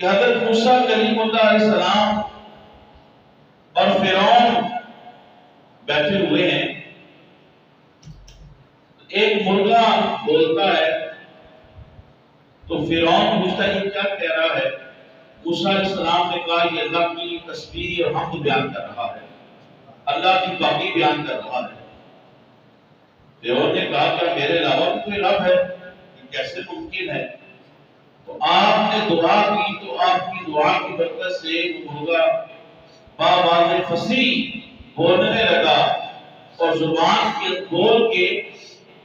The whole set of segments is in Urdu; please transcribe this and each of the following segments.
کہ حضرت موسیٰ کلیم اللہ علیہ السلام اور فرعون بیٹھے ہوئے ہیں. ایک مرغا بولتا ہے تو فرعون پوچھتا ہے یہ کیا کہہ رہا ہے؟ موسیٰ علیہ السلام نے کہا یہ اللہ کی تسبیح اور حمد بیان کر رہا ہے، اللہ کی پاکی بیان کر رہا ہے. فرعون نے کہا کیا میرے علاوہ بھی کوئی رب ہے؟ یہ کیسے ممکن ہے؟ تو آپ نے دعا کی تو آپ کی دعا کی برکت سے وہ مرغا بآواز فصیح بولنے لگا اور زبان کے کھول کے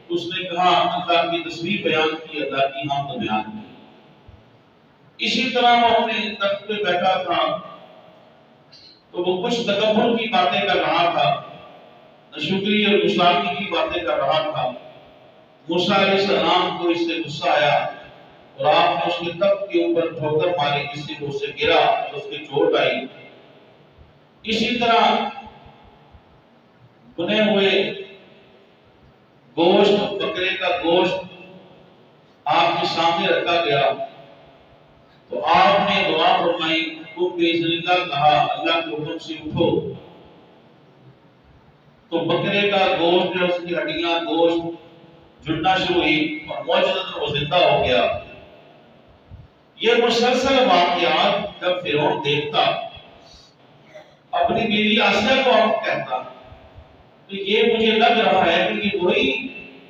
اس نے کہا اللہ کی تسبیح بیان کی، اللہ کی حمد بیان کی. اسی طرح وہ اپنے تخت پہ بیٹھا تھا تو وہ کچھ تکبر کی باتیں کر رہا تھا، ناشکری اور گستاخی کی باتیں کر رہا تھا. موسیٰ علیہ السلام کو اس سے غصہ آیا اور آپ نے اس کے تخت کے اوپر ٹھوکر ماری جس سے وہ اسے گرا اور اس کے چوٹ آئی. اسی طرح بنے ہوئے گوشت، بکرے کا گوشت آپ کے سامنے رکھا گیا تو آپ نے دعا فرمائی، تم بِإِذْنِ اللَّهِ کہا، اللہ کے حکم سے اٹھو. تو بکرے کا گوشت جو اس کی ہڈیاں گوشت جڑنا شروع ہوئی اور معجزتاً وہ زندہ ہو گیا. یہ مسلسل واقعات جب فرعون دیکھتا اپنی بیوی آسیہ کو آپ کہتا تو یہ مجھے لگ رہا ہے کہ یہ وہی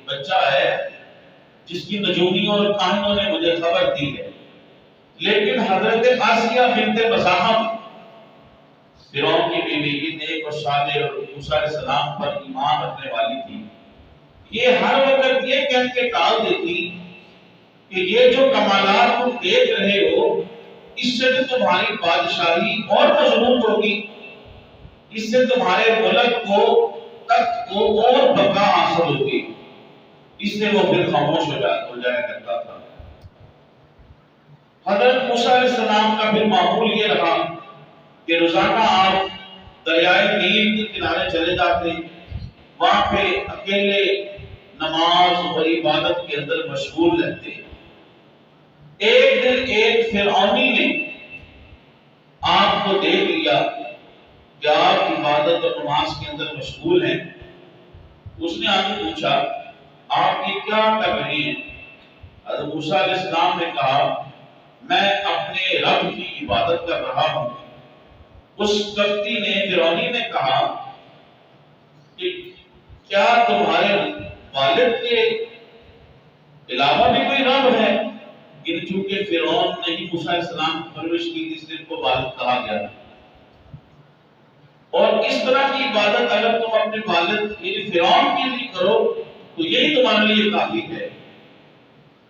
بچہ ہے جس کی نجومیوں اور کہانیوں نے مجھے خبر دی ہے. لیکن حضرت آسیہ بنت مزاحم فرعون کی بیوی کی نیک اور صالح اور موسیٰ علیہ السلام پر ایمان رکھنے والی تھی. یہ ہر وقت یہ کہہ کے ٹال دیتی کہ یہ جو کمالات تم دیکھ رہے ہو اس سے تو تمہاری بادشاہی اور مضبوط ہوگی، اس سے تمہارے ملک کو تخت کو اور بقا حاصل ہوگی. اس سے وہ پھر خاموش ہو جایا کرتا تھا. حضرت موسیٰ علیہ السلام کا پھر معمول یہ رہا کہ روزانہ آپ دریائے نیل کے کنارے چلے جاتے، وہاں پہ اکیلے نماز اور عبادت کے اندر مشغول رہتے. ایک دن ایک فرعونی نے آپ کو دیکھ لیا کہ آپ عبادت اور نماز کے اندر مشغول ہیں. اس نے آپ سے پوچھا آپ یہ کیا کر رہے ہیں؟ حضرت موسیٰ علیہ السلام نے کہا میں اپنے رب کی عبادت کر رہا ہوں. اس کپتی نے فرعونی نے کہا کہ کیا تمہارے والد کے علاوہ بھی کوئی رب ہے؟ لیکن چونکہ فرعون نے ہی موسیٰ علیہ السلام کی پرورش کی اس لیے ان کو والد کہا گیا. اور اس طرح کی عبادت اگر تم اپنے والد یعنی فرعون کے لیے کرو تو یہی تمہارے لیے کافی ہے.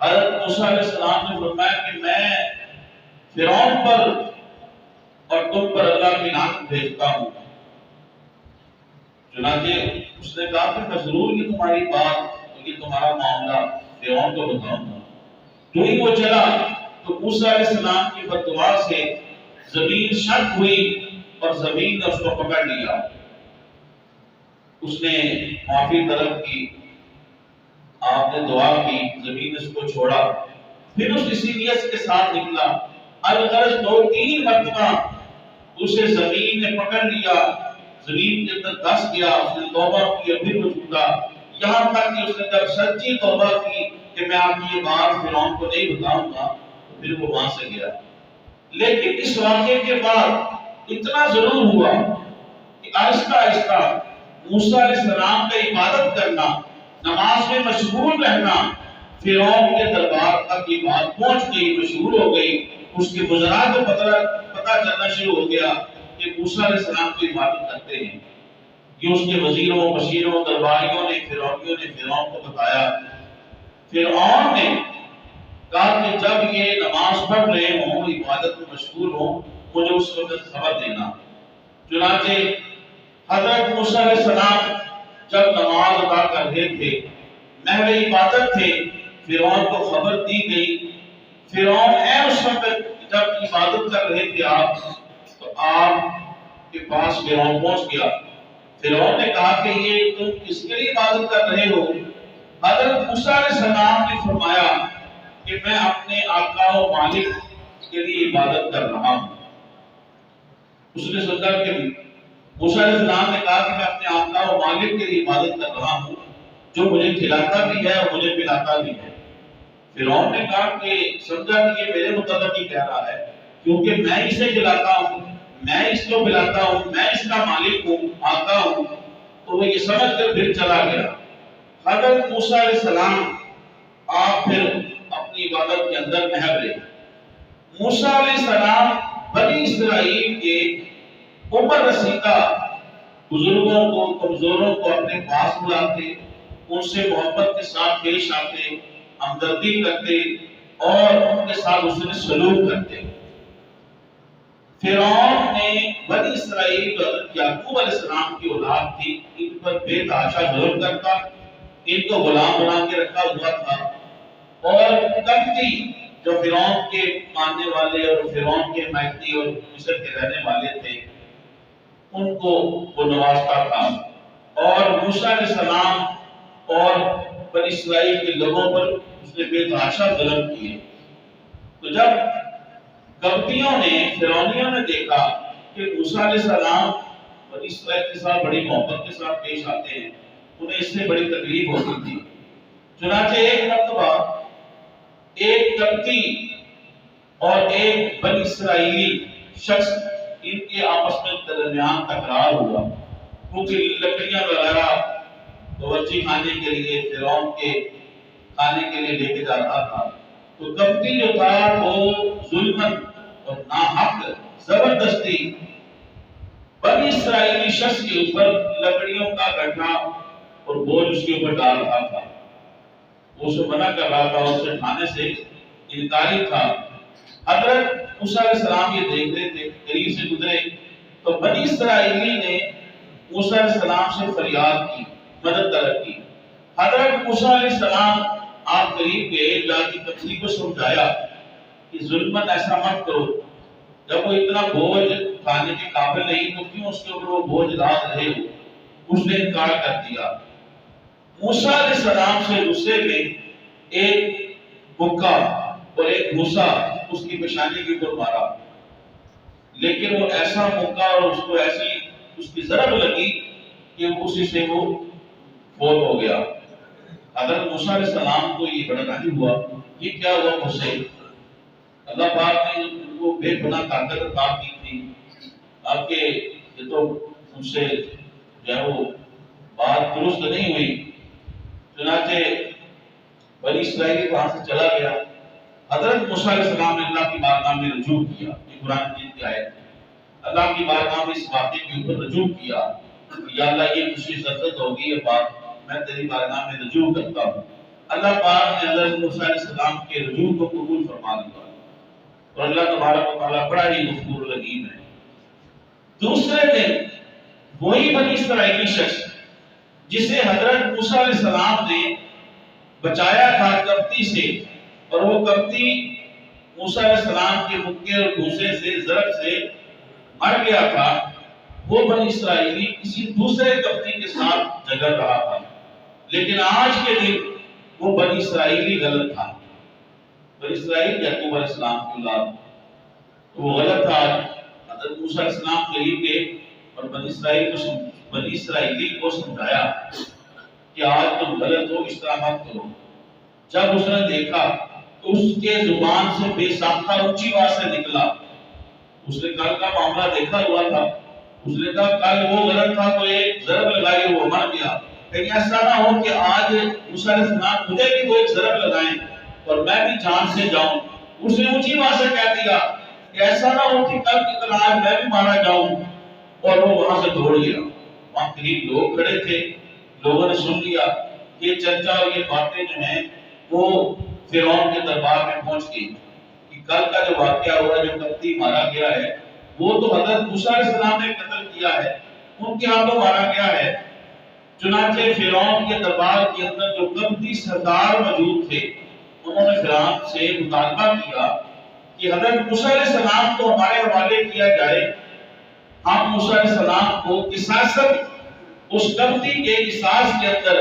حضرت موسیٰ علیہ السلام نے فرمایا کہ میں فرعون پر اور تم پر اللہ کی لعنت بھیجتا ہوں. چنانچہ اس نے کہا کہ میں ضرور یہ تمہاری بات یہ تمہارا معاملہ فرعون کو بتاؤں گا. جو ہی وہ چلا تو موسیٰ علیہ السلام کی بددعا سے زمین شق ہوئی اور زمین نے اس کو پکڑ لیا. اس نے معافی طلب کی، آپ نے دعا کی، زمین نے اس کو چھوڑا. پھر اس اسی نیت کے ساتھ نکلا. الغرض 2-3 مرتبہ اسے زمین نے پکڑ لیا، زمین کے اندر دھس گیا. اس نے توبہ کی اور پھر وہ چھوٹا، یہاں تک کہ اس نے جب سچی توبہ کی کہ میں آپ کی یہ بات فرعون کو نہیں بتاؤں گا تو پھر وہ وہاں سے گیا. لیکن اس واقعے کے بعد اتنا ضرور ہوا کہ آہستہ آہستہ موسیٰ علیہ السلام کا عبادت کرنا، نماز میں مشغول رہنا فرعون کے دربار تک یہ بات پہنچ گئی، مشہور ہو گئی. اس کے وزراء کو پتہ چلنا شروع ہو گیا کہ موسیٰ علیہ السلام کو عبادت کرتے ہیں. یہ اس کے وزیروں، بشیروں، درباریوں نے، فرعونیوں نے فرعون کو بتایا. فرعون نے کہا کہ جب یہ نماز پڑھ رہے ہوں، عبادت میں مشغول ہوں، مجھے اس وقت خبر دینا. چنانچہ حضرت موسیٰ علیہ السلام جب نماز ادا کر رہے تھے، محو عبادت تھے، فرعون کو خبر دی گئی. فرعون اس وقت جب عبادت کر رہے تھے آپ تو آپ کے پاس فرعون پہنچ گیا. فرعون نے کہا کہ یہ تم کس کے لیے عبادت کر رہے ہو؟ حضرت موسیٰ علیہ السلام نے فرمایا کہ میں اپنے آقا و مالک کے لیے عبادت کر رہا ہوں۔ اس نے سوچا کہ موسیٰ علیہ السلام نے کہا کہ میں اپنے آقا و مالک کے لیے عبادت کر رہا ہوں جو مجھے کھلاتا بھی ہے اور مجھے پلاتا بھی ہے۔ فرعون نے کہا کہ سمجھا کہ یہ میرے متعلق ہی کہہ رہا ہے کیونکہ میں اسے کھلاتا ہوں، میں اس کو پلاتا ہوں، میں اس کا مالک ہوں، آقا ہوں۔ تو وہ یہ سمجھ کر پھر چلا گیا۔ حضرت موسیٰ علیہ السلام آپ پھر اپنی عبادت کے اندر محو رہے۔ موسیٰ علیہ السلام بنی اسرائیل کے عمر رسیدہ بزرگوں کو، کمزوروں کو اپنے پاس بلاتے، ان سے محبت کے ساتھ پیش آتے، ہمدردی کرتے اور ان کے ساتھ حسن سلوک کرتے۔ فرعون نے بنی اسرائیل جو حضرت یعقوب علیہ السلام کی اولاد تھی ان پر بے تحاشا ظلم کرتا، ان کو غلام بنا کے رکھا ہوا تھا، اور کبتی جو فرعون کے ماننے والے اور فرعون کے حمایتی اور مصر کے رہنے والے تھے ان کو وہ نوازتا تھا، اور موسیٰ علیہ السلام اور بنی اسرائیل کے لوگوں پر اس نے بے تحاشا ظلم کیے۔ تو جب کبتیوں نے، فرعونیوں نے دیکھا کہ موسیٰ علیہ السلام بنی اسرائیل کے ساتھ بڑی محبت کے ساتھ پیش آتے ہیں، انہیں اس سے بڑی تکلیف ہوتی تھی۔ چنانچہ ایک مرتبہ ایک کبتی اور ایک بنی اسرائیلی شخص ان کے آپس میں درمیان تکرار ہوا، کیونکہ لکڑیاں وغیرہ باورچی خانے کے لیے فرعون کے کھانے کے لیے لے کے جا رہا تھا۔ تو کبتی جو تھا وہ ظلمن اور ناحق زبردستی بنی اسرائیلی شخص کے اوپر لکڑیوں کا گٹھا اور بوجھ اس کے اوپر ڈال رہا تھا۔ وہ اسے منع کر رہا تھا، اسے کھانے سے انکاری تھا۔ حضرت موسیٰ علیہ السلام یہ دیکھ رہے تھے، قریب سے گزرے تو بنی اسرائیلی نے موسیٰ علیہ السلام سے فریاد کی، مدد طلب کی۔ حضرت موسیٰ علیہ السلام آپ قریب گئے، جا کے کبتی کو سمجھایا کہ ظلمن ایسا مت کرو، جب وہ اتنا بوجھ کھانے کے قابل نہیں تو کیوں اس کے اوپر وہ بوجھ لاد رہے ہو؟ اس نے انکار کر دیا۔ موسیٰ علیہ السلام سے غصے میں ایک بکا اور ایک گھوسا اس کی پیشانی کے اوپر مارا، لیکن وہ ایسا موقع اور اس کو ایسی اس کی ضرب لگی کہ اسی سے وہ فوت ہو گیا۔ حضرت موسیٰ علیہ السلام کو یہ بڑا تعجب ہوا، یہ کیا ہوا مجھ سے؟ اللہ پاک نے ان کو بے پناہ طاقت عطا کی تھی، آپ کے یہ تو مجھ سے جو ہے وہ بات درست نہیں ہوئی۔ چنانچہ بنی اسرائیل وہاں سے چلا گیا۔ حضرت موسیٰ علیہ السلام نے اللہ کی بارگاہ میں رجوع کیا، یہ قرآن مجید کی آیت ہے۔ اللہ کی بارگاہ میں اس واقعے کے اوپر رجوع کیا، یا اللہ یہ مجھے سرزد ہوگی یہ بات، میں تیری بارگاہ میں رجوع کرتا ہوں۔ اللہ پاک نے حضرت موسیٰ علیہ السلام کے رجوع کو قبول فرما لیا، اور اللہ تبارک و تعالیٰ بڑا ہی غفور رحیم ہے۔ دوسرے دن وہی بنی اسرائیلی شخص جسے حضرت موسیٰ علیہ السلام نے بچایا تھا کبتی سے، اور وہ کبتی موسیٰ علیہ السلام کے مکے اور گھوسے سے ضرب سے مر گیا تھا، وہ بنی اسرائیلی کسی دوسرے کبتی کے ساتھ جھگڑ رہا تھا۔ لیکن آج کے دن وہ بنی اسرائیلی غلط تھا۔ بنی اسرائیل یعقوب علیہ السلام کی اولاد، وہ غلط تھا۔ حضرت موسیٰ علیہ السلام قریب گئے اور بنی اسرائیلی کو سمجھایا کہ آج تم غلط ہو، اس طرح مت کرو۔ جب اس نے دیکھا تو اس کے زبان سے بے ساختہ اونچی آواز سے نکلا، اس نے کل کا معاملہ دیکھا ہوا تھا، اس نے کہا کل وہ غلط تھا تو ایک ضرب لگائی وہ مر گیا، کہیں ایسا نہ ہو کہ آج موسیٰ علیہ السلام مجھے بھی وہ ایک ضرب لگائیں اور میں بھی جان سے جاؤں۔ اس نے اونچی آواز سے کہہ دیا کہ ایسا نہ ہو کہ کل کی طرح آج میں بھی مارا جاؤں، اور وہ وہاں سے دوڑ گیا۔ وہاں قریب لوگ کھڑے تھے، لوگوں نے سن لیا یہ چرچا اور یہ باتیں جو ہیں وہ فرعون کے دربار میں پہنچ گئی کہ کل کا جو واقعہ ہوا، جو کبتی مارا گیا ہے، وہ تو حضرت موسیٰ علیہ السلام نے قتل کیا ہے، ان کے ہاتھوں مارا گیا ہے۔ چنانچہ فرعون کے دربار کے اندر جو کبتی سردار موجود تھے، انہوں نے فرعون سے مطالبہ کیا کہ حضرت موسیٰ علیہ السلام کو ہمارے حوالے کیا جائے، ہم موسیٰ علیہ السلام کو قصاصاً اس کبتی کے قصاص کے اندر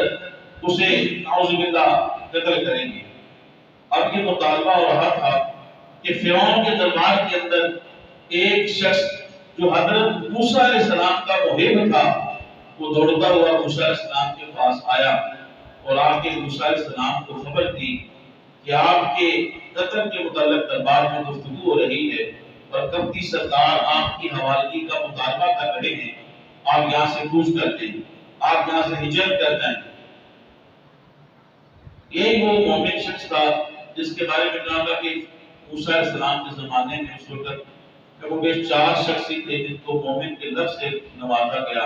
اسے نعوذ باللہ قتل کریں گے۔ اب یہ مطالبہ ہو رہا تھا کہ فرعون کے دربار کے اندر ایک شخص جو حضرت موسیٰ علیہ السلام کا محب تھا وہ دوڑتا ہوا موسیٰ علیہ السلام کے پاس آیا اور آ کے موسیٰ علیہ السلام کو خبر دی کہ آپ کے قتل کے متعلق دربار میں گفتگو ہو رہی ہے اور قبطی سردار آپ کی حوالگی کا مطالبہ کر رہے ہیں، آپ یہاں سے کوچ کر دیں، آپ یہاں سے ہجرت کر جائیں۔ یہی وہ مومن شخص تھا جس کے بارے میں کہا تھا کہ موسیٰ علیہ السلام کے زمانے میں اس وقت وہ 4 شخص تھے جن کو مومن کے لفظ سے نوازا گیا۔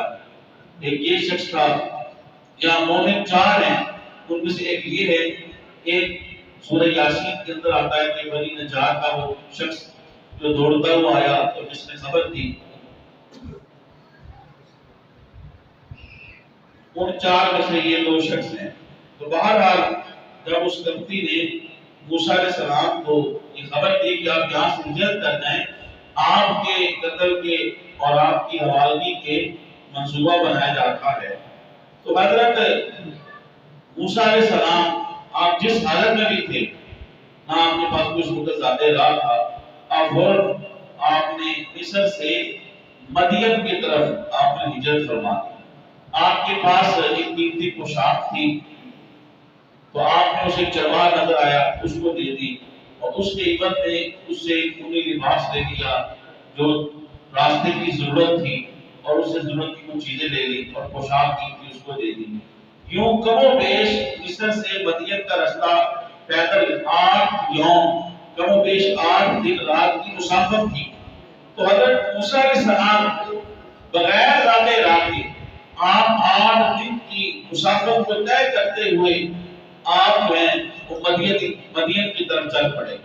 ایک یہ شخص تھا، یا مومن 4 ہیں، ان میں سے ایک یہ ہے، ایک سورہ یاسین کے اندر آتا ہے کہ بنی نجار کا وہ شخص جو دوڑتا ہوا آیا اور جس نے خبر دی۔ ان 4 میں سے یہ 2 شخص ہیں۔ تو بہرحال جب اس قبطی نے موسیٰ علیہ السلام کو یہ خبر دی کہ آپ یہاں سے ہجرت کر جائیں، آپ کے قتل کے اور آپ کی حوالگی کے منصوبہ بنایا جاتا ہے، تو حضرت موسیٰ علیہ السلام آپ جس حالت میں بھی تھے، نہ آپ کے پاس کچھ وقت زیادہ راہ تھا، آپ نے مصر سے مدین کی طرف آپ نے ہجرت فرما دی۔ آپ کے پاس ایک قیمتی پوشاک تھی تو آپ نے اسے چرواہ نظر آیا، اس کو دے دی اور اس کے عوض میں اس سے ایک خونی لباس لے لیا جو راستے کی ضرورت تھی، اور اس سے ضرورت کی کچھ چیزیں لے لی اور پوشاک کی تھی اس کو دے دی۔ یوں کم و بیش مصر سے مدین کا راستہ پیدل 8 یوم، کم و بیش 8 دن رات کی مسافت تھی۔ تو حضرت موسیٰ علیہ السلام بغیر زیادہ راہ کے آپ 8 دن کی مسافت کو طے کرتے ہوئے آپ مدین کی طرف چل پڑے۔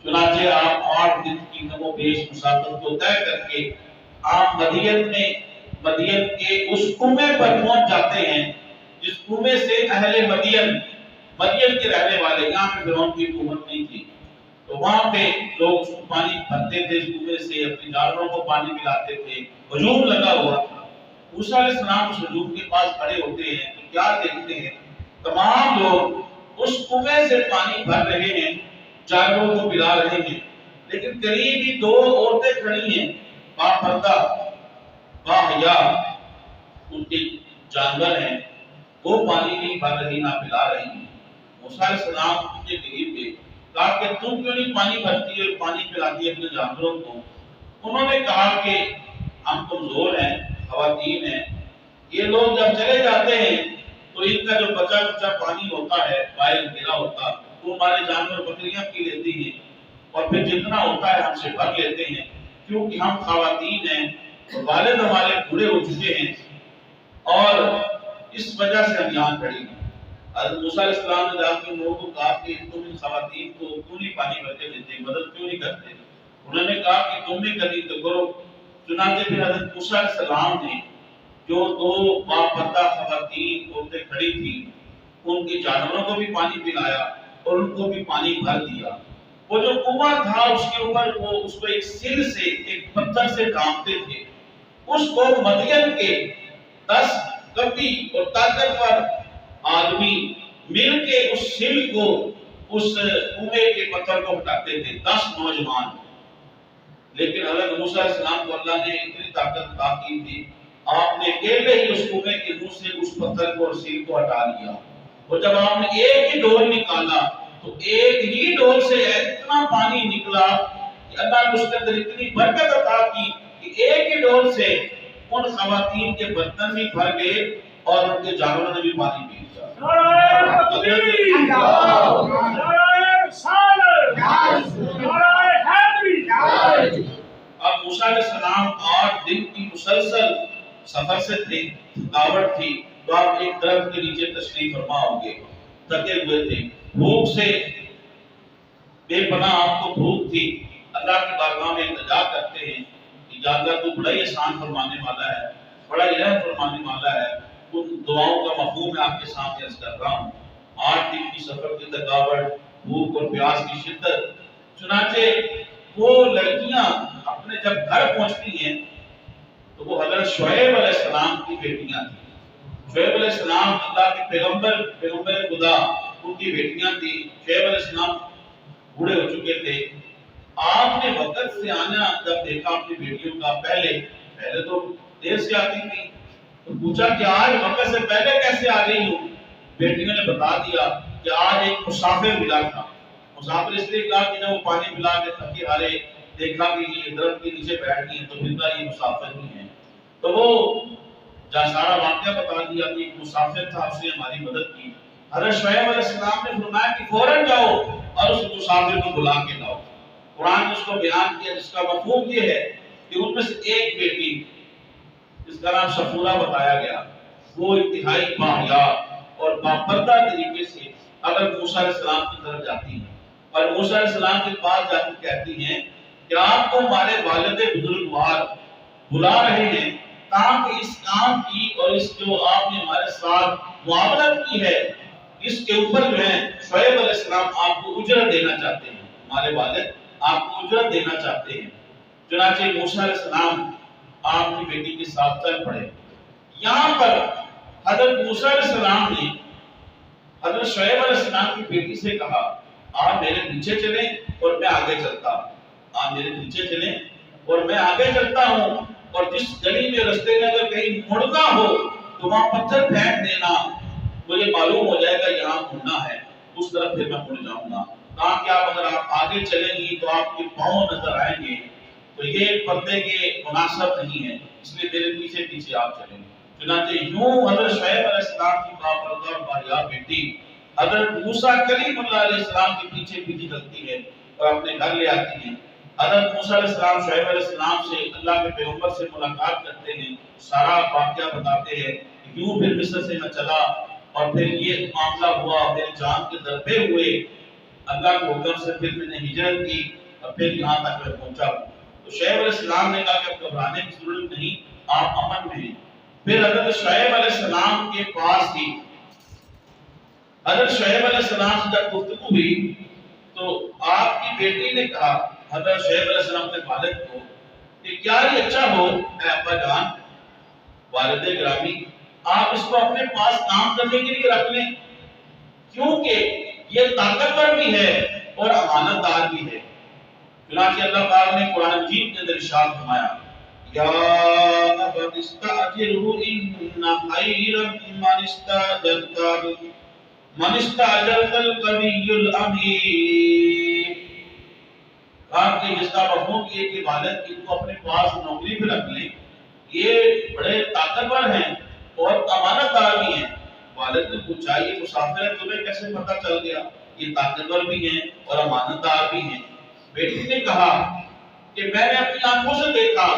چنانچہ آپ 8 دن کی کم و بیش مسافت کو طے کر کے آپ مدین کے اس کنویں پر پہنچ جاتے ہیں جس کنویں سے اہل مدین کے رہنے والے، یہاں پہ فرعون کی حکومت نہیں تھی، تو وہاں پہ لوگ پانی بھرتے تھے، اس کنویں سے اپنے جانوروں کو پانی پلاتے تھے، ہجوم لگا ہوا تھا۔ موسیٰ علیہ السلام اس ہجوم کے پاس کھڑے ہوتے ہیں تو کیا دیکھتے ہیں؟ تمام لوگ اس کنویں سے پانی بھر رہے ہیں، جانوروں کو پلا رہے ہیں، لیکن قریب ہی 2 عورتیں کھڑی ہیں، باپردہ باحیا، ان کے جانور ہیں، وہ پانی نہیں بھر رہی نہ پلا رہی ہیں۔ موسیٰ علیہ السلام کے قریب گئے، کہا کہ تم کیوں نہیں پانی بھرتی اور پانی پلاتی ہے اپنے جانوروں کو؟ انہوں نے کہا کہ ہم کمزور ہیں، خواتین ہیں، یہ لوگ جب چلے جاتے ہیں تو ان کا جو بچا پانی ہوتا ہے، بائل گرا ہوتا، وہ ہمارے جانور بکریاں پی لیتی ہیں اور پھر جتنا ہوتا ہے ہم سے بھر لیتے ہیں، کیونکہ ہم خواتین ہیں اور والد ہمارے بوڑھے ہو چکے ہیں اور اس وجہ سے ہم یہاں کھڑے ہیں۔ حضرت موسیٰ علیہ السلام نے جا کے لوگوں کو کہا کہ تم ان خواتین کو کیوں نہیں پانی بھر کے دیتے، مدد کیوں نہیں کرتے؟ انہوں نے کہا کہ تم بھی کرنی تو کرو۔ چنانچہ پھر حضرت موسیٰ علیہ السلام نے جو 2 باپردہ خواتین عورتیں کھڑی تھی ان کے جانوروں کو بھی پانی پلایا اور ان کو بھی پانی بھر دیا۔ وہ جو کنواں تھا اس کے اوپر وہ اس کو ایک سل سے، ایک پتھر سے ڈھانپتے تھے، اس کو مدین کے 10 کبھی اور طاقتور آدمی مل کے اس سل کو، اس کنویں کے پتھر کو ہٹاتے تھے، 10 نوجوان۔ لیکن حضرت موسیٰ علیہ السلام کو اللہ نے اتنی طاقت عطا کی تھی، آپ نے اکیلے ہی اس کنویں کے منہ سے اس پتھر کو اور سیل کو ہٹا لیا، اور جب آپ نے ایک ہی ڈول نکالا تو ایک ہی ڈول سے اتنا پانی نکلا کہ اللہ نے اس کے اندر اتنی برکت عطا کی کہ ایک ہی ڈول سے ان خواتین کے برتن بھی بھر گئے اور ان کے جانوروں نے بھی پانی پی لیا۔ اب موسیٰ علیہ السلام 8 دن کی مسلسل سفر سے تھے، تھکاوٹ تھی، تو آپ ایک درخت کے نیچے تشریف فرما ہوں گے، تھکے ہوئے تھے، بھوک سے بے پناہ آپ کو بھوک تھی، اللہ کی بارگاہ میں التجا کرتے ہیں کہ یا اللہ تو بڑا ہی احسان فرمانے والا ہے، بڑا ہی رحم فرمانے والا ہے۔ ان دعاؤں کا مفہوم میں آپ کے سامنے عرض کر رہا ہوں۔ 8 دن کی سفر کی تھکاوٹ، بھوک اور پیاس کی شدت، چنانچہ وہ لڑکیاں اپنے جب گھر پہنچتی ہیں تو وہ حضرت شعیب علیہ السلام کی بیٹیاں تھیں۔ شعیب علیہ السلام اللہ کے پیغمبر خدا، ان کی بیٹیاں تھیں۔ شعیب علیہ السلام بوڑھے ہو چکے تھے، آپ نے وقت سے آنا جب دیکھا اپنی بیٹیوں کا، پہلے تو دیر سے آتی تھی، تو پوچھا کہ آج وقت سے پہلے کیسے آ گئی ہوں؟ بیٹیوں نے بتا دیا کہ آج ایک مسافر ملا تھا۔ مسافر اس لیے کہا کہ جب وہ پانی پلا کے تھکے ہارے دیکھا کہ یہ درخت کے نیچے بیٹھ گئی تو پھر کہا یہ مسافر ہی ہیں، تو وہ جہاں سارا واقعہ بتا دیا کہ ایک مسافر تھا، اس نے ہماری مدد کی۔ حضرت شعیب علیہ السلام نے فرمایا کہ فوراً جاؤ اور اس مسافر کو بلا کے لاؤ۔ قرآن نے اس کو بیان کیا جس کا مفہوم یہ ہے کہ ان میں سے ایک بیٹی جس کا نام صفورہ بتایا گیا، وہ انتہائی باحیا اور باپردہ طریقے سے حضرت موسیٰ علیہ السلام کی طرف جاتی ہیں اور موسیٰ علیہ السلام کے پاس جا کر کہتی ہیں کہ آپ کو ہمارے والد بزرگوار بلا رہے ہیں تاکہ اس کام کی اور اس جو آپ نے ہمارے ساتھ معاملت کی ہے اس کے اوپر جو ہے شعیب علیہ السلام آپ کو اجرت دینا چاہتے ہیں، ہمارے والد آپ کو اجرت دینا چاہتے ہیں۔ چنانچہ موسیٰ علیہ السلام آپ کی بیٹی کے ساتھ چل پڑے۔ یہاں پر حضرت موسیٰ علیہ السلام نے حضرت شعیب علیہ السلام کی بیٹی سے کہا آپ میرے پیچھے چلیں اور میں آگے چلتا ہوں، آپ میرے پیچھے چلیں اور میں آگے چلتا ہوں، اور جس گلی میں رستے میں اگر کہیں مڑنا ہو تو وہاں پتھر پھینک دینا، مجھے معلوم ہو جائے گا یہاں مڑنا ہے، اس طرف پھر میں مڑ جاؤں گا، تاکہ آپ اگر آپ آگے چلیں گی تو آپ کے پاؤں نظر آئیں گے، تو یہ پردے کے مناسب نہیں ہے، اس لیے میرے پیچھے پیچھے آپ چلیں گے۔ چنانچہ یوں حضرت شعیب علیہ السلام کی باپردہ اور باحیا بیٹی حضرت موسیٰ کلیم اللہ علیہ السلام کے پیچھے پیچھے چلتی ہے اور اپنے گھر لے آتی ہے۔ حضرت موسیٰ علیہ السلام شعیب علیہ السلام سے اللہ کے پیغمبر سے ملاقات کرتے ہیں، سارا واقعہ بتاتے ہیں، یوں پھر مصر سے میں چلا اور پھر یہ معاملہ ہوا، میرے جان کے ضربے ہوئے، اللہ کے حکم سے پھر میں نے ہجرت کی اور پھر یہاں تک میں پہنچا ہوں۔ تو شعیب علیہ السلام نے کہا کہ اب گھبرانے کی ضرورت نہیں، آپ امن میں ہیں۔ پھر حضرت شعیب علیہ السلام کے پاس ہی حضرت شعیب علیہ السلام سے جب گفتگو ہوئی تو آپ کی بیٹی نے کہا حضرت شعیب علیہ السلام کے والد کو کہ کیا یہ اچھا ہو اے ابا جان، والد گرامی، آپ اس کو اپنے پاس کام کرنے کے لیے رکھ لیں، کیونکہ یہ طاقتور بھی ہے اور امانت دار بھی ہے۔ چنانچہ اللہ پاک نے قرآن مجید کے اندر ارشاد فرمایا یا ابت استاجرہ ان خیر من استاجرت القوی الامین۔ آپ کے جس کا مفہوم یہ کہ والد ان کو اپنے پاس نوکری پہ رکھ لیں، یہ بڑے طاقتور ہیں اور امانت دار بھی ہیں۔ والد نے پوچھا یہ مسافر ہے تمہیں کیسے پتہ چل گیا؟ یہ طاقتور بھی ہیں اور امانت دار بھی ہیں۔ بیٹی نے کہا کہ میں نے اپنی آنکھوں سے دیکھا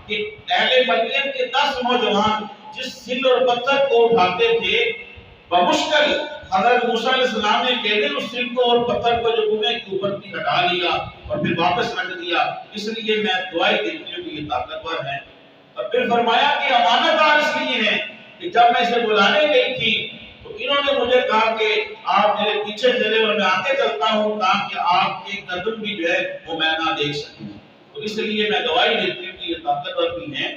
کہ اہل مدین کے 10 نوجوان جس سل اور پتھر کو اٹھاتے تھے بمشکل حضرت موسیٰ علیہ السلام نے کہتے اس سل کو اور پتھر کو جو کنویں کے اوپر کی ہٹا لیا اور پھر واپس رکھ دیا، اس لیے میں دعائیں دیتی ہوں کہ یہ طاقتور ہیں۔ اور پھر فرمایا کہ امانت دار اس لیے ہیں کہ جب میں اسے بلانے گئی تھی تو انہوں نے مجھے کہا کہ آپ میرے پیچھے چلے اور میں آگے چلتا ہوں تاکہ آپ کے قدم بھی جو ہے وہ میں نہ دیکھ سکوں، تو اس لیے میں گواہی دیتی ہوں کہ یہ طاقتور بھی ہیں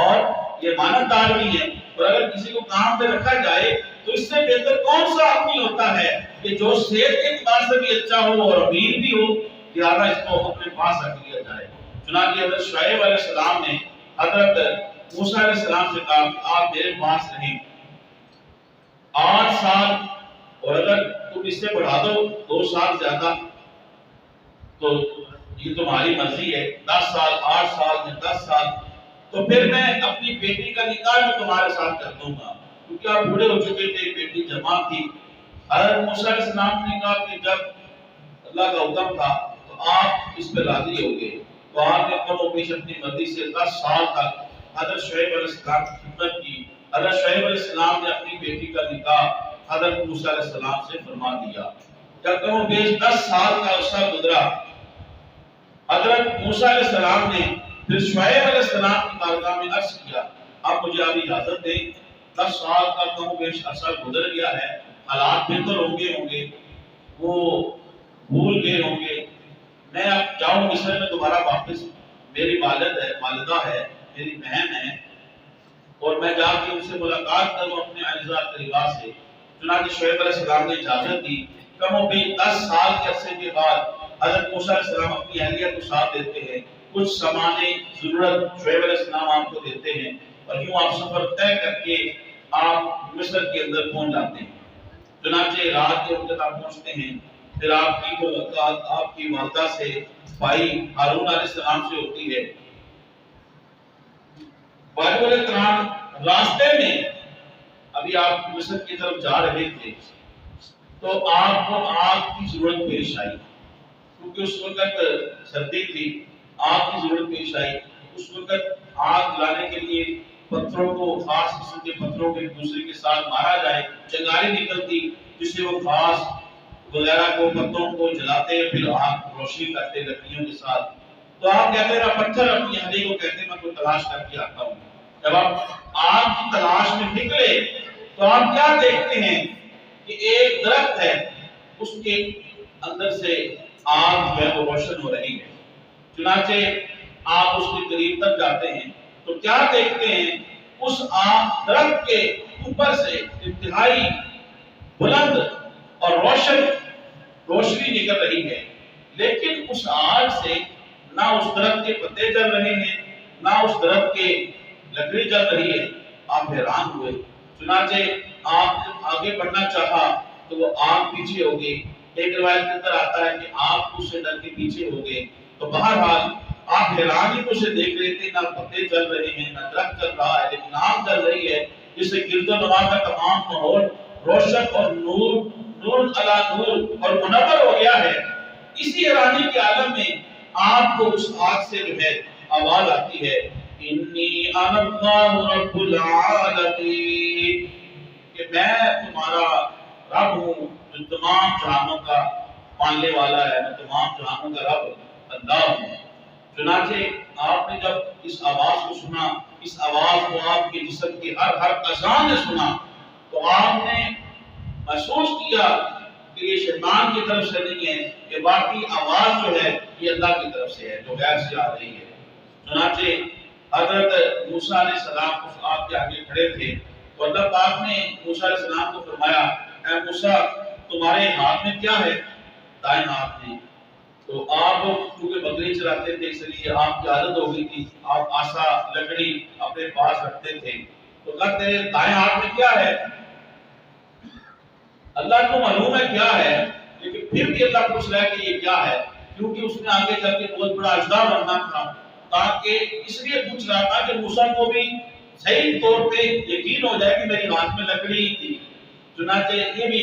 اور یہ امانت دار بھی ہیں۔ اور اگر کسی کو کام پہ رکھا جائے تو اس سے بہتر کون سا آدمی ہوتا ہے کہ جو صحت کے اعتبار سے بھی اچھا ہو اور امیر بھی ہو، لہٰذا اس کو اپنے پاس رکھ لیا جائے۔ چنانچہ حضرت شعیب علیہ السلام نے حضرت موسیٰ علیہ السلام سے کہا آپ میرے پاس رہیں 8 سال، اور اگر تم اس سے بڑھا دو 2 سال زیادہ تو یہ تمہاری مرضی ہے، 10 سال 8 سال یا 10 سال، تو پھر میں اپنی بیٹی کا نکاح میں تمہارے ساتھ کر دوں گا، کیونکہ آپ بوڑھے ہو چکے تھے، بیٹی جوان تھی۔ حضرت موسیٰ علیہ السلام نے کہا کہ جب اللہ کا حکم تھا تو آپ اس پہ راضی ہو گئے، تو آپ نے کم و بیش اپنی مرضی سے 10 سال تک حضرت شعیب علیہ السلام کی خدمت کی۔ حضرت شعیب علیہ السلام نے اپنی بیٹی کا نکاح حضرت موسیٰ علیہ السلام سے فرما دیا۔ جب کم و بیش 10 سال کا عرصہ گزرا، حضرت موسیٰ علیہ السلام نے پھر شعیب علیہ السلام کی بارگاہ میں عرض کیا آپ مجھے اب اجازت دیں، 10 سال کا کم و بیش عرصہ گزر گیا ہے، حالات بہتر ہوں گے، وہ بھول گئے ہوں گے، میں اب جاؤں مصر میں دوبارہ واپس، میری والدہ ہے، میری بہن ہے، اور میں جا کے ان سے ملاقات کروں اپنے اعزاء قریبا سے۔ چنانچہ شعیب علیہ السلام نے اجازت دی۔ کم و بیش 10 سال کے عرصے کے بعد حضرت موسیٰ علیہ السلام اپنی اہلیہ کو ساتھ دیتے ہیں، کچھ سامان ضرورت شعیب علیہ السلام آپ کو دیتے ہیں، اور یوں آپ سفر طے کر کے آپ مصر کے اندر پہنچ جاتے ہیں۔ چنانچہ رات کے وقت آپ پہنچتے ہیں، پھر آپ کی ملاقات آپ کی والدہ سے، بھائی ہارون علیہ السلام سے ہوتی ہے۔ بھائیو علیہ السلام، راستے میں ابھی آپ مصر کی طرف جا رہے تھے تو آپ کو آگ کی ضرورت پیش آئی، کیونکہ اس وقت سردی تھی، آگ کی ضرورت پیش آئی۔ اس وقت آگ لانے کے لیے پتھروں کو، خاص قسم کے پتھروں کو ایک دوسرے کے ساتھ مارا جائے، چنگاری نکلتی جس سے وہ خاص وغیرہ کو، پتوں کو جلاتے، پھر آگ روشنی کرتے لکڑیوں کے ساتھ۔ تو آپ کہتے ہیں پتھر اپنی ہڈی کو کہتے ہیں میں کوئی تلاش کر کے آتا ہوں۔ جب آپ آگ کی تلاش میں نکلے تو آپ کیا دیکھتے ہیں کہ ایک درخت ہے، اس کے اندر سے آگ جو ہے وہ روشن ہو رہی ہے۔ چنانچہ آپ اس کے قریب تک جاتے ہیں تو کیا دیکھتے ہیں، اس آگ درخت کے اوپر سے انتہائی بلند اور روشنی نکل رہی ہے، لیکن اس آگ سے نہ اس درخت کے پتے جل رہے ہیں، نہ اس درخت کے لکڑی جل رہی ہے۔ آپ حیران ہوئے، چنانچہ آپ آگے بڑھنا چاہا تو وہ آگ پیچھے ہو گئی۔ ایک روایت کے اندر آتا ہے کہ آپ اس سے ڈر کے پیچھے ہو گئے۔ تو بہرحال آپ حیرانی کو سے دیکھ رہے تھے، نہ پتے چل رہے ہیں، نہ درخت چل رہا ہے، لیکن آگ چل رہی ہے، جس سے گرد و نواح کا تمام ماحول روشن اور نور علی نور اور منور ہو گیا ہے۔ اسی حیرانی کے عالم میں آپ کو اس آگ سے جو ہے آواز آتی ہے، انی انا اللہ رب العالمین، کہ میں تمہارا رب ہوں جو تمام جہانوں کا پالنے والا ہے، میں تمام جہانوں کا رب اللہ ہوں۔ چنانچہ آپ نے جب اس آواز کو سنا، اس آواز کو آپ کے جسم کی ہر اذان نے سنا، تو آپ نے محسوس کیا کہ یہ شیطان کی طرف سے نہیں ہے، کہ باقی آواز جو ہے یہ اللہ کی طرف سے ہے، جو غیب سے آ رہی ہے۔ چنانچہ حضرت موسیٰ علیہ السلام کو آپ کے آگے کھڑے تھے تو اللہ پاک نے موسیٰ علیہ السلام کو فرمایا، اے موسیٰ تمہارے ہاتھ میں کیا ہے؟ دائیں ہاتھ میں۔ تو آپ کیونکہ بکری چراتے تھے اس لیے آپ کی عادت ہو گئی تھی، آپ آسا لکڑی اپنے پاس رکھتے تھے۔ تو کہتے ہیں دائیں ہاتھ میں کیا ہے؟ اللہ کو معلوم ہے کیا ہے، لیکن پھر بھی اللہ پوچھ رہا ہے کہ یہ کیا ہے، کیونکہ اس نے آگے چل کے بہت بڑا اجدہ بننا تھا، تاکہ اس لیے پوچھ رہا تھا کہ موسیٰ کو بھی صحیح طور پہ یقین ہو جائے کہ میری ہاتھ میں لکڑی ہی تھی۔ چنانچہ یہ بھی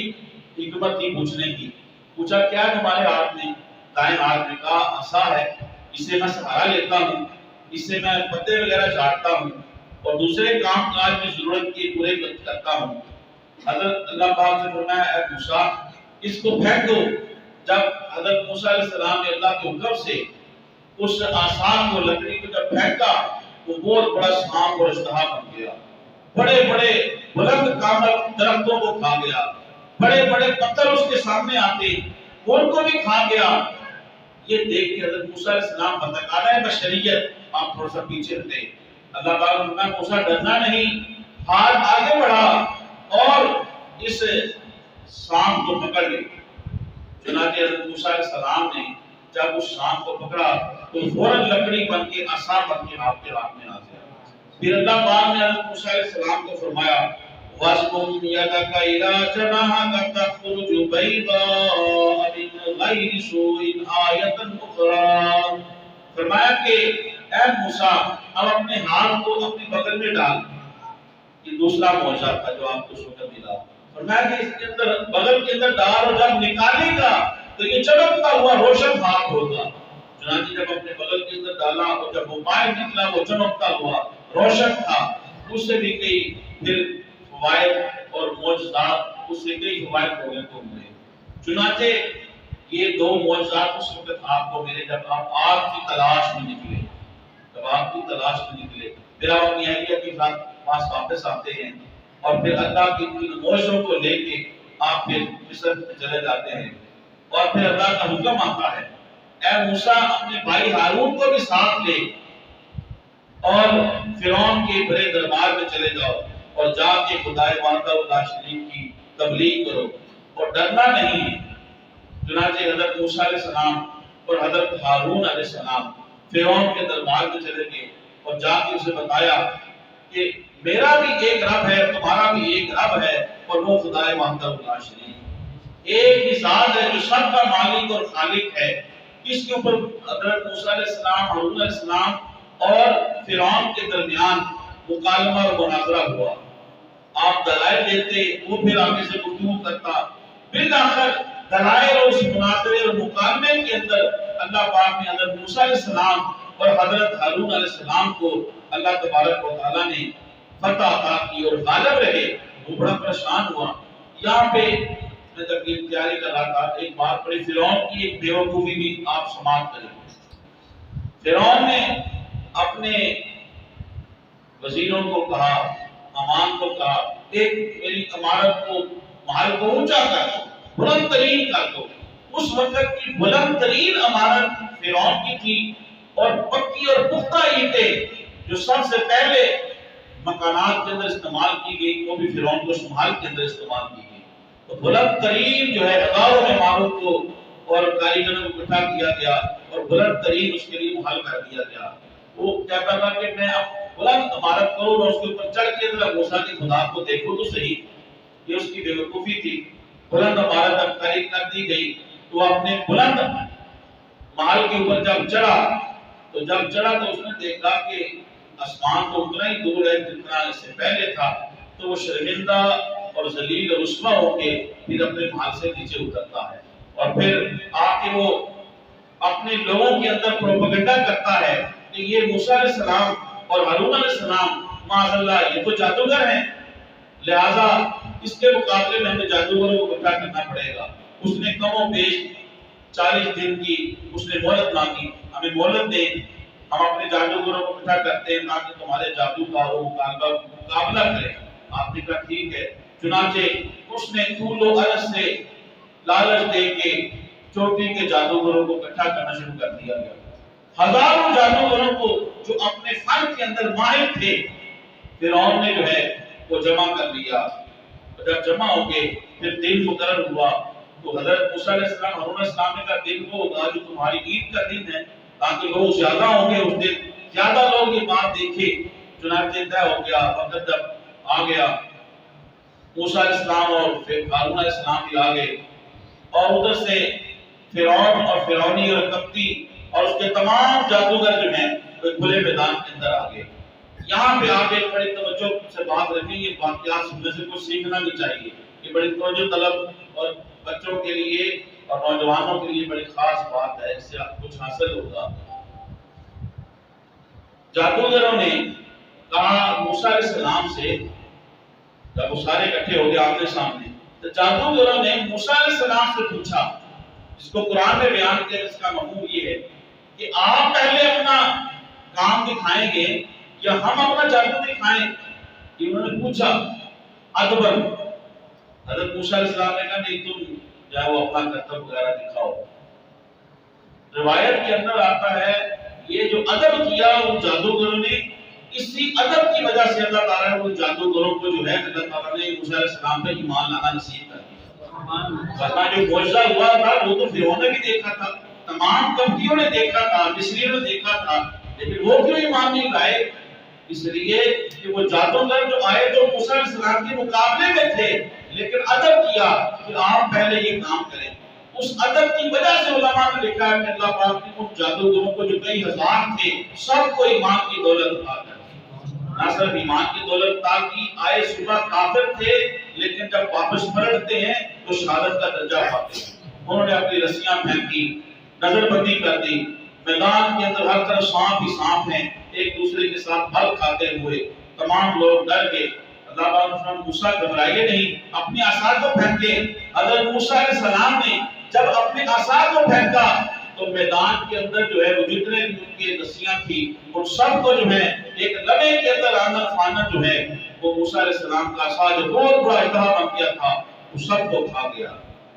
حکمت تھی پوچھنے کی۔ پوچھا کیا تمہارے ہاتھ میں؟ دائیں ہاتھ میں کہا عصا ہے، اس سے میں سہارا لیتا ہوں، اس سے میں پتے وغیرہ چاٹتا ہوں اور دوسرے کام کاج میں ضرورت کی پورے کرتا ہوں۔ حضرت اللہ پاک نے فرمایا اے موسیٰ اس کو پھینک دو۔ جب حضرت موسیٰ علیہ السلام نے اللہ کے حکم سے اس آسان کو، لکڑی کو جب پھینکا تو بہت بڑا سانپ اور اژدہا بن گیا، بڑے بڑے بلند کامل درختوں کو کھا گیا، بڑے بڑے پتھر اس کے سامنے آتے ان کو بھی کھا گیا۔ یہ دیکھ کے حضرت موسیٰ علیہ السلام بتانا ہے بشریت، آپ تھوڑا سا پیچھے ہٹے۔ اللہ تعالیٰ نے فرمایا موسیٰ ڈرنا نہیں، ہاتھ آگے بڑھا اور اس سانپ کو پکڑ لے۔ چنانچہ حضرت موسیٰ علیہ السلام نے جب اس سانپ کو پکڑا تو فوراً لکڑی بن کے، عصا بن کے آپ کے ہاتھ میں آ گیا۔ پھر اللہ پاک نے حضرت موسیٰ علیہ السلام کو فرمایا وَاسْلُكْ يَدَكَ إِلَىٰ جَنَاحِكَ تَخْرُجُ بَيْضَاءَ مِنْ غَيْرِ سُوءٍ آیَةً أُخْرَىٰ۔ فرمایا کہ اے موسیٰ اب اپنے ہاتھ کو اپنی بغل میں ڈال۔ یہ دوسرا معجزہ تھا جو آپ کو اس وقت ملا۔ فرمایا کہ اس کے اندر بغل کے اندر ڈال اور جب نکالے گا تو یہ چمکتا ہوا روشن ہاتھ ہوگا۔ چنانچہ جب اپنے بغل کے اندر ڈالا اور جب وہ باہر نکلا وہ چمکتا ہوا روشن تھا۔ اس سے بھی کئی پھر فوائد اور معجزات، اس سے کئی فوائد ہونے کو ملے۔ چنانچہ یہ دو معجزات اس وقت آپ کو ملے جب آپ آگ کی تلاش میں نکلے، جب آپ کی تلاش میں نکلے۔ پھر آپ اپنی اہلیہ کے پاس واپس آتے ہیں اور پھر اللہ کی ان معجزوں کو لے کے آپ پھر مصر چلے جاتے ہیں، اور پھر اللہ کا حکم آتا ہے اے موسیٰ اپنے بھائی ہارون کو بھی ساتھ لے اور فرعون کے بڑے دربار میں چلے جاؤ اور جا کے خدائے وحدہ لا شریک کی تبلیغ کرو اور ڈرنا نہیں ہے۔ چنانچہ حضرت موسیٰ علیہ السلام اور حضرت ہارون علیہ السلام فرعون کے دربار میں چلے گئے اور جا کے اسے بتایا کہ میرا بھی ایک رب ہے، تمہارا بھی ایک رب ہے، اور وہ خدائے وحدہ لا شریک، ایک ہی ذات ہے جو سب کا مالک اور خالق ہے۔ اس کے اوپر حضرت موسیٰ علیہ السلام، ہارون علیہ السلام اور فرعون کے درمیان مکالمہ اور مناظرہ ہوا۔ آپ دلائل دیتے، وہ پھر آگے سے گفتگو کرتا۔ بالآخر دلائل اور اس مناظرے اور مکالمے کے اندر اللہ پاک نے حضرت موسیٰ علیہ السلام اور حضرت ہارون علیہ السلام کو اللہ تبارک و تعالیٰ نے فتح عطا کی اور غالب رہے۔ وہ بڑا پریشان ہوا۔ یہاں پہ میں جب یہ تیاری کر رہا تھا ایک بات پڑی، فرعون کی ایک بیوقوفی بھی آپ سماعت کریں۔ فرعون نے اپنے وزیروں کو کہا، امان کو کہا، ایک میری عمارت کو، محل کو اونچا کر دو، بلند ترین کر دو۔ اس وقت کی بلند ترین عمارت فرعون کی تھی، اور پکی اور پختہ اینٹیں جو سب سے پہلے مکانات کے اندر استعمال کی گئی، وہ بھی فرعون کو شمال کے اندر استعمال کی گئی۔ تو بلند ترین جو ہے ہزاروں عمارت کو اور کاریگروں کو اکٹھا کیا گیا اور بلند ترین اس کے لیے محل کر دیا گیا۔ وہ کہتا تھا کہ میں اب بلند عمارت کروں اور اس کے اوپر چڑھ کے ذرا موسیٰ کے خدا کو دیکھو تو صحیح۔ یہ اس کی بیوقوفی تھی۔ بلند عمارت اب کھڑی کر دی گئی تو اپنے بلند محل کے اوپر جب چڑھا تو اس نے دیکھا کہ آسمان تو اتنا ہی دور ہے جتنا اس سے پہلے تھا، تو وہ شرمندہ اور ذلیل اور رسوا ہو کے پھر اپنے محل سے نیچے اترتا ہے، اور پھر آ کے وہ اپنے لوگوں کے اندر پروپیگنڈا کرتا ہے کہ یہ موسیٰ علیہ السلام اور ہارون علیہ السلام معاذ اللہ یہ تو جادوگر ہیں، لہذا اس کے مقابلے میں ہمیں جادوگروں کو اکٹھا کرنا پڑے گا۔ اس نے کم و بیش 40 دن کی اس نے مہلت مانگی، ہمیں مہلت دیں، ہم اپنے جادوگروں کو اکٹھا کرتے ہیں تاکہ تمہارے جادو کا وہ مقابلہ کریں۔ آپ نے کہا ٹھیک ہے۔ چنانچہ اس نے طول و عرض سے لالچ دے کے چوٹی کے جادوگروں کو اکٹھا کرنا شروع کر دیا گیا۔ ہزاروں جادوگروں کو جو اپنے فن کے اندر ماہر تھے فرعون نے جو ہے وہ جمع کر لیا۔ جب جمع ہو گئے پھر دن مقرر ہوا تو حضرت موسیٰ علیہ السلام ہارون علیہ السلام نے کہا دن وہ ہوگا جو تمہاری عید کا دن ہے تاکہ لوگ زیادہ ہوں گے، اس دن زیادہ لوگ یہ بات دیکھیں۔ چنانچہ طے ہو گیا، وقت جب آ گیا موسیٰ علیہ السلام اور ہارون علیہ السلام بھی آ گئے، اور ادھر سے فرعون اور فرعونی اور قبطی اور اس کے تمام جادوگر جو ہیں وہ کھلے میدان کے اندر آ گئے۔ یہاں پہ آپ ایک بڑی توجہ سے بات رکھیں، یہ واقعات سننے سے کچھ سیکھنا بھی چاہیے، یہ بڑی توجہ طلب اور بچوں کے لیے اور نوجوانوں کے لیے بڑی خاص بات ہے، اس سے آپ کچھ حاصل ہوگا۔ جادوگروں نے کہا موسیٰ علیہ السلام سے، جب وہ سارے اکٹھے ہو گئے آمنے سامنے، تو جادوگروں نے موسیٰ علیہ السلام سے پوچھا، جس کو قرآن میں بیان کیا، اس کا مفہوم یہ ہے کہ آپ پہلے اپنا کام دکھائیں گے یا ہم اپنا جادو دکھائیں؟ انہوں نے پوچھا ادبن۔ حضرت موسیٰ علیہ السلام نے کہا نہیں، تم جائے وہ اپنا کرتب وغیرہ دکھاؤ۔ روایت کے اندر آتا ہے یہ جو ادب کیا وہ جادوگروں نے، اسی ادب کی وجہ سے اللہ تعالیٰ نے وہ جادوگروں کو جو ہے اللہ تعالیٰ نے موسیٰ علیہ السلام پہ ایمان لانا نصیب کر دیا۔ ورنہ جو معجزہ ہوا تھا وہ تو فرعون نے بھی دیکھا تھا، تمام کبتیوں نے دیکھا تھا، مصریوں نے دیکھا تھا، لیکن وہ کیوں ایمان نہیں لائے؟ اس لیے کہ وہ جادوگر جو آئے تو موسیٰ علیہ السلام کے مقابلے میں تھے، لیکن ادب کیا کہ آپ پہلے یہ کام کریں۔ اس ادب کی وجہ سے علماء نے لکھا ہے کہ اللہ پاک نے ان جادوگروں کو جو کئی ہزار تھے سب کو ایمان کی دولت عطا کر دی۔ نہ صرف ایمان کی دولت عطا کی، آئے صبح کافر تھے لیکن جب واپس پلٹتے ہیں تو شہادت کا درجہ پاتے ہیں۔ انہوں نے اپنی رسیاں پھینکی، نظر بندی کر دی، میدان کے اندر ہر طرف سانپ ہی سانپ ہیں، ایک دوسرے کے ساتھ پھل کھاتے ہوئے تمام لوگ ڈر گئے۔ اللہ پاک نے موسیٰ گھبرائیے نہیں، اپنی عصا کو پھینکے۔ حضرت موسیٰ علیہ السلام نے جب اپنے عصا کو پھینکا تو میدان کے اندر جو ہے وہ جتنے بھی ان کی رسیاں تھی ان سب کو جو ہے ایک لمحے کے اندر آندر فاندر جو ہے وہ موسیٰ علیہ السلام کا عصا جو بہت بڑا اجدہا بن گیا تھا وہ سب کو کھا گیا۔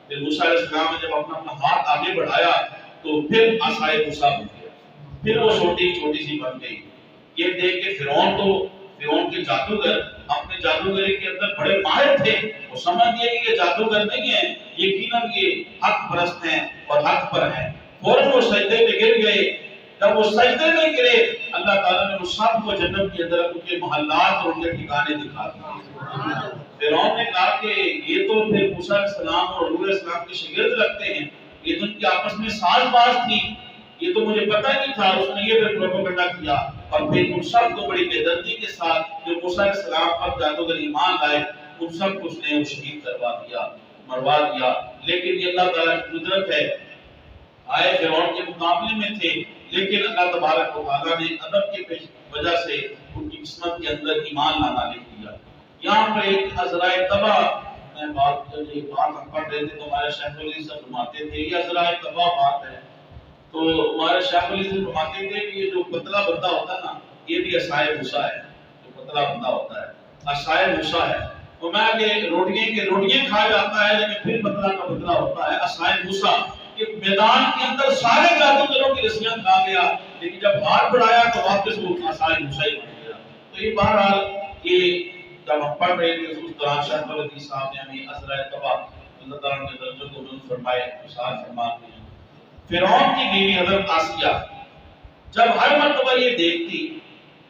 پھر موسیٰ علیہ السلام نے جب اپنا ہاتھ آگے بڑھایا تو پھر عصائے موسیٰ بن گیا، پھر وہ چھوٹی چھوٹی سی بن گئی۔ یہ دیکھ کے فرعون کے جادوگر اپنے جادوگری کے اندر بڑے ماہر تھے، وہ سمجھ گئے کہ یہ جادوگر نہیں ہیں، یقیناً یہ حق پرست ہیں اور حق پر ہیں۔ فوراً وہ سجدے میں گر گئے. جب وہ سجدے میں گرے اللہ تعالیٰ نے وہ سب کو جنت کے اندر ان کے محلات اور ان کے ٹھکانے دکھا دیے. فرعون نے کہا کہ یہ تو پھر موسیٰ علیہ السلام اور ہارون علیہ السلام کے شاگرد لگتے ہیں, یہ تو ان کی آپس میں ساز باز تھی, یہ تو مجھے پتہ نہیں تھا. اس نے یہ پھر پروپیگنڈا کیا اور پھر ان سب کو بڑی بے دردی کے ساتھ جو موسیٰ علیہ السلام پر جادوگر ایمان لائے ان سب کو اس نے شہید کروا دیا, مروا دیا. لیکن یہ اللہ تعالیٰ کی قدرت ہے, آئے فرعون کے مقابلے میں تھے لیکن اللہ تبارک و تعالیٰ نے ادب کی وجہ سے ان کی قسمت کے اندر ایمان لانا لکھ دیا. یہاں پر ایک عذرائے تباہ, میں بات ہم پڑھ رہے تھے تو ہمارے شیخ العزیز سے فرماتے تھے یہ عذرائے تباہ بات ہے, تو ہمارے شیخ العزیز سے فرماتے تھے کہ یہ جو پتلا بندہ ہوتا ہے نا یہ بھی عصائے موسیٰ ہے. جو پتلا بندہ ہوتا ہے عصائے موسیٰ ہے. تو میں کہ روٹیاں کھا جاتا ہے لیکن پھر پتلا کا پتلا ہوتا ہے عصائے موسیٰ. کہ میدان کے اندر سارے جادوگروں کی رسیاں کھا گیا لیکن جب ہاتھ بڑھایا تو واپس وہ عصائے موسیٰ ہی بن گیا. تو یہ بہرحال یہ جب ہم پڑھ رہے تھے اس دوران شیخ العزیز صاحب نے ہمیں عذرائے تباہ اللہ تعالیٰ کے درجوں کو بلند فرمائے ارشاد فرماتے ہیں. فرعون کی بیوی حضرت آسیہ جب ہر مرتبہ یہ دیکھتی,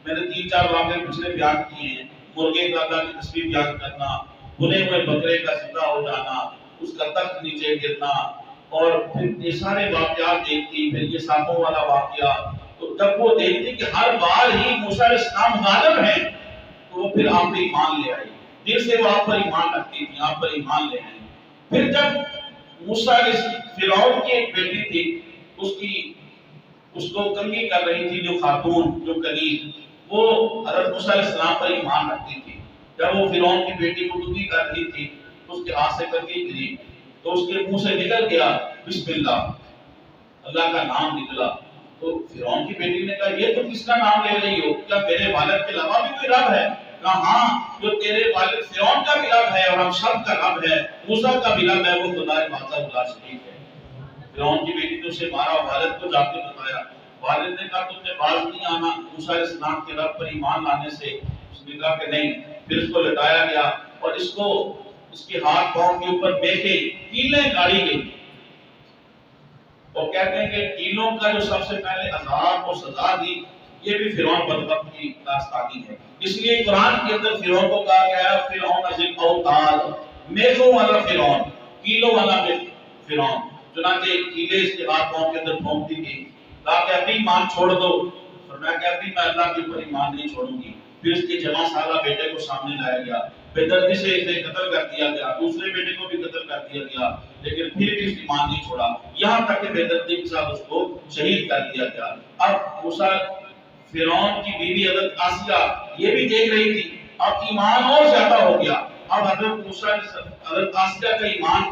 میں نے 3-4 واقعے پچھلے بیان کیے ہیں, مرغے کا اللہ کی تصویر بیان کرنا, بنے ہوئے بکرے کا زندہ ہو جانا, اس کا تخت نیچے گرنا, اور پھر یہ سارے واقعات دیکھتی, پھر یہ سانپوں والا واقعہ. تو جب وہ دیکھتی کہ ہر بار ہی موسیٰ علیہ السلام غالب ہیں تو وہ پھر آپ پہ ایمان لے آئی, دل سے وہ آپ پر ایمان رکھتی تھی, آپ پر ایمان لے آئی. پھر جب موسیٰ علیہ فرعون کی ایک بیٹی تھی, اس کو کنگھی کر رہی تھی جو خاتون جو کنیز, وہ حضرت موسیٰ علیہ السلام پر ایمان رکھتی تھی. جب وہ فرعون کی بیٹی کو کنگھی کر رہی تھی اس کے ہاتھ سے کنگھی گری تو اس کے منہ سے نکل گیا بسم اللہ, اللہ کا نام نکلا. تو فرعون کی بیٹی نے کہا یہ تو کس کا نام لے رہی ہو, کیا میرے والد کے علاوہ بھی کوئی رب ہے؟ کہا ہاں, جو تیرے والد فرعون کا بھی رب ہے اور ہم سب کا رب ہے, موسیٰ کا بھی رب ہے, وہ خدا بادشاہ لا شریف ہے. فرعون کی بیٹی نے اسے مارا, والد کو جا کے بتایا. والد نے کہا تم نے باز نہیں آنا موسیٰ علیہ السلام کے رب پر ایمان لانے سے. اس نے کہا کہ نہیں. پھر اس کو لٹایا گیا اور اس کے ہاتھ پاؤں کے اوپر بیٹھے کیلیں گاڑی گئی. اور کہتے ہیں کہ کیلوں کا جو سب سے پہلے عذاب اور سزا دی یہ بھی فرعون بدبخت کی داستانی ہے. اس لیے قرآن کے اندر فرعون کو کہا گیا ہے فرعون ذل اوتاد, میخوں والا فرعون, کیلوں والا فرعون. چنانچہ کیلے اس کے ہاتھ پاؤں کے اندر پھونک دی گئی. کہا کہ ابھی ایمان چھوڑ دو, فرمایا کہ ابھی میں اللہ کے اوپر ایمان نہیں چھوڑوں گی. پھر اس کے جوان سالہ بیٹے کو سامنے لایا گیا, بے دردی سے اسے قتل کر دیا گیا, دوسرے بیٹے کو بھی قتل کر دیا گیا, لیکن پھر بھی اس ایمان نہیں چھوڑا, یہاں تک کہ بے دردی کے ساتھ اس کو شہید کر دیا گیا. اب موسیٰ فرعون کی بیوی حضرت آسیہ یہ بھی دیکھ رہی تھی, اب ایمان اور زیادہ ہو گیا. اب حضرت موسیٰ حضرت آسیہ کا ایمان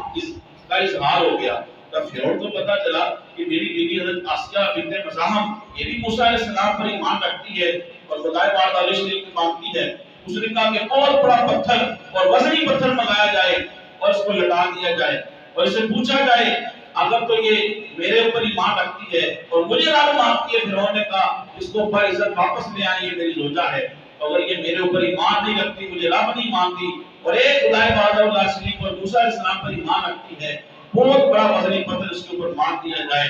کا اظہار ہو گیا. تب فرعون کو پتا چلا کہ میری بیوی حضرت آسیہ بنت مزاحم یہ بھی موسیٰ علیہ السلام پر ایمان رکھتی ہے اور خدا پاک علیہ السلام کی مانگتی ہے. اس نے کہا کہ اور بڑا پتھر اور وزنی پتھر منگایا جائے اور اس کو لٹا دیا جائے اور اسے پوچھا جائے اگر تو یہ میرے اوپر ایمان رکھتی ہے اور مجھے رب مانگتی ہے. فرعون نے کہا اس کو باعزت واپس لے آئیں, یہ میری زوجہ ہے. اگر یہ میرے اوپر ایمان نہیں رکھتی, مجھے رب نہیں مانگتی اور ایک خدا پاک اللہ شریف اور موسیٰ علیہ السلام پر ایمان رکھتی ہے, بہت بڑا وزنی پتھر اس کے اوپر مار دیا جائے.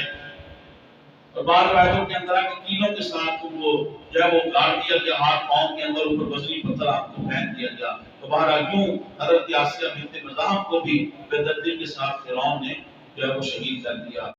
اور بعض روایتوں کے اندر کہ کیلوں کے ساتھ وہ جو ہے وہ گاڑ دیا گیا, ہاتھ پاؤں کے اندر اوپر وزنی پتھر آپ کو پھینک دیا گیا. تو بہرحال یوں حضرت آسیہ بنت مزاحم کو بھی بے دردی کے ساتھ فرعون نے جو ہے وہ شہید کر دیا.